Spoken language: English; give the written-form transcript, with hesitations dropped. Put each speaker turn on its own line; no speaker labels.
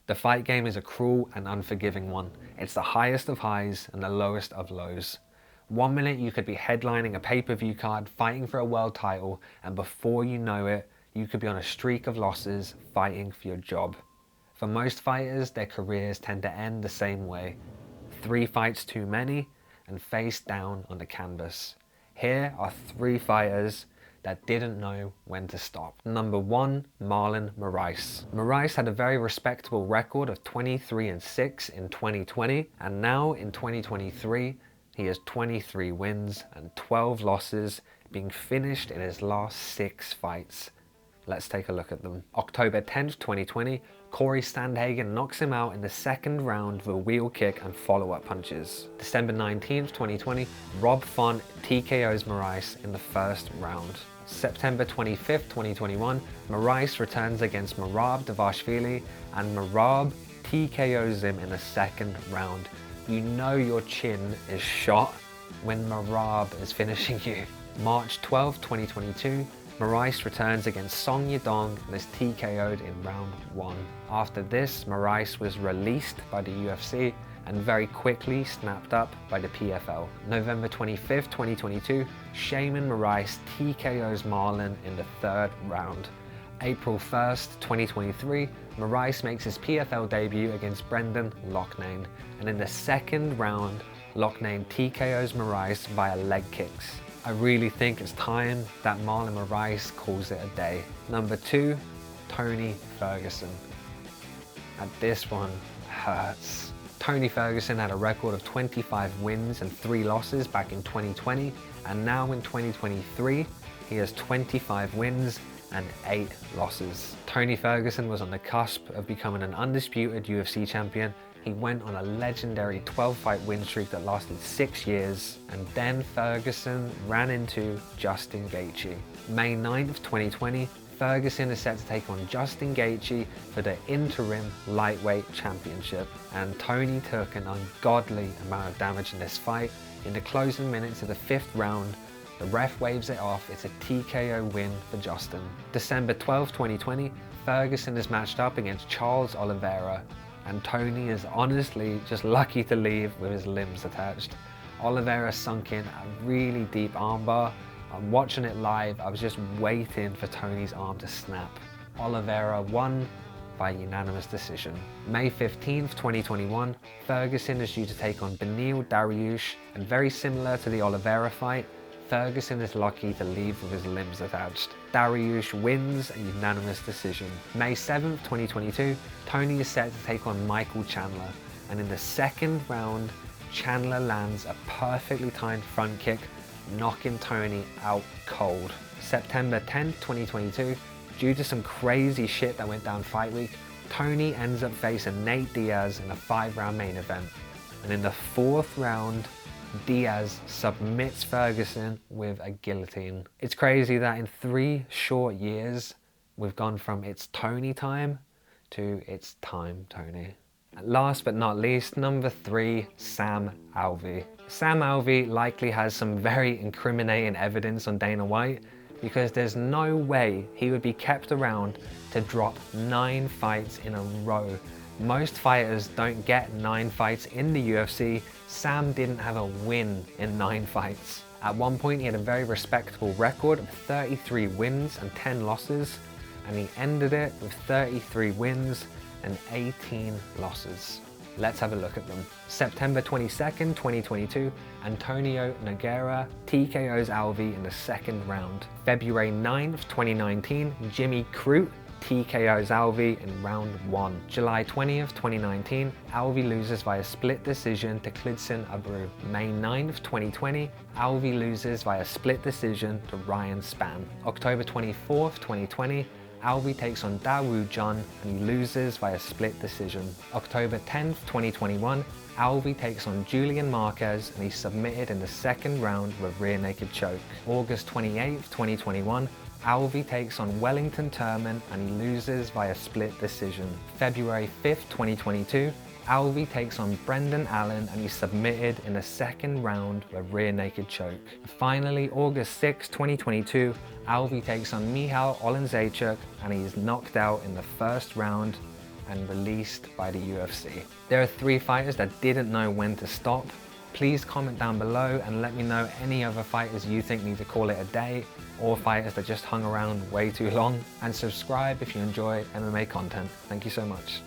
The fight game is a cruel and unforgiving one. It's the highest of highs and the lowest of lows. 1 minute you could be headlining a pay-per-view card, fighting for a world title, and before you know it, you could be on a streak of losses, fighting for your job. For most fighters, their careers tend to end the same way. 3 fights too many, and face down on the canvas. Here are 3 fighters that didn't know when to stop. Number 1, Marlon Moraes. Moraes had a very respectable record of 23-6 in 2020, and now in 2023, he has 23 wins and 12 losses, being finished in his last 6 fights. Let's take a look at them. October 10th, 2020, Corey Sandhagen knocks him out in the 2nd round with a wheel kick and follow-up punches. December 19th, 2020, Rob Font TKOs Moraes in the 1st round. September 25th, 2021, Moraes returns against Merab Dvalishvili and Merab TKOs him in the 2nd round. You know your chin is shot when Merab is finishing you. March 12th, 2022, Moraes returns against Song Yadong and is TKO'd in round 1. After this, Moraes was released by the UFC and very quickly snapped up by the PFL. November 25th, 2022, Shaman Moraes TKOs Marlon in the 3rd round. April 1st, 2023, Moraes makes his PFL debut against Brendan Loughnane, and in the 2nd round, Loughnane TKOs Moraes via leg kicks. I really think it's time that Marlon Moraes calls it a day. Number 2, Tony Ferguson. And this one hurts. Tony Ferguson had a record of 25 wins and 3 losses back in 2020, and now in 2023, he has 25 wins and 8 losses. Tony Ferguson was on the cusp of becoming an undisputed UFC champion. He went on a legendary 12-fight win streak that lasted 6 years, and then Ferguson ran into Justin Gaethje. May 9th, 2020, Ferguson is set to take on Justin Gaethje for the interim lightweight championship, and Tony took an ungodly amount of damage in this fight. In the closing minutes of the 5th round, the ref waves it off. It's a TKO win for Justin. December 12th, 2020, Ferguson is matched up against Charles Oliveira, and Tony is honestly just lucky to leave with his limbs attached. Oliveira sunk in a really deep armbar. I'm watching it live, I was just waiting for Tony's arm to snap. Oliveira won by unanimous decision. May 15th, 2021, Ferguson is due to take on Beneil Dariush, and very similar to the Oliveira fight, Ferguson is lucky to leave with his limbs attached. Dariush wins a unanimous decision. May 7th, 2022, Tony is set to take on Michael Chandler, and in the 2nd round, Chandler lands a perfectly timed front kick, knocking Tony out cold. September 10th, 2022, due to some crazy shit that went down fight week, Tony ends up facing Nate Diaz in a 5-round main event. And in the 4th round, Diaz submits Ferguson with a guillotine. It's crazy that in 3 short years, we've gone from it's Tony time to it's time Tony. Last but not least, number 3, Sam Alvey. Sam Alvey likely has some very incriminating evidence on Dana White, because there's no way he would be kept around to drop 9 fights in a row. Most fighters don't get 9 fights in the UFC. Sam didn't have a win in 9 fights. At one point, he had a very respectable record of 33 wins and 10 losses, and he ended it with 33 wins and 18 losses. Let's have a look at them. September 22nd, 2022, Antonio Nogueira TKOs Alvey in the 2nd round. February 9th, 2019, Jimmy Crute TKOs Alvey in round 1. July 20th, 2019, Alvey loses via split decision to Klidson Abreu. May 9th, 2020, Alvey loses via split decision to Ryan Spann. October 24th, 2020, Alvey takes on Dawood John and loses via split decision. October 10th, 2021, Alvey takes on Julian Marquez and he's submitted in the 2nd round with rear naked choke. August 28th, 2021, Alvey takes on Wellington Turman and he loses via split decision. February 5th, 2022, Alvey takes on Brendan Allen and he's submitted in the 2nd round with rear naked choke. Finally, August 6, 2022, Alvey takes on Michal Oleksiejczuk and he's knocked out in the 1st round and released by the UFC. There are 3 fighters that didn't know when to stop. Please comment down below and let me know any other fighters you think need to call it a day, or fighters that just hung around way too long. And subscribe if you enjoy MMA content. Thank you so much.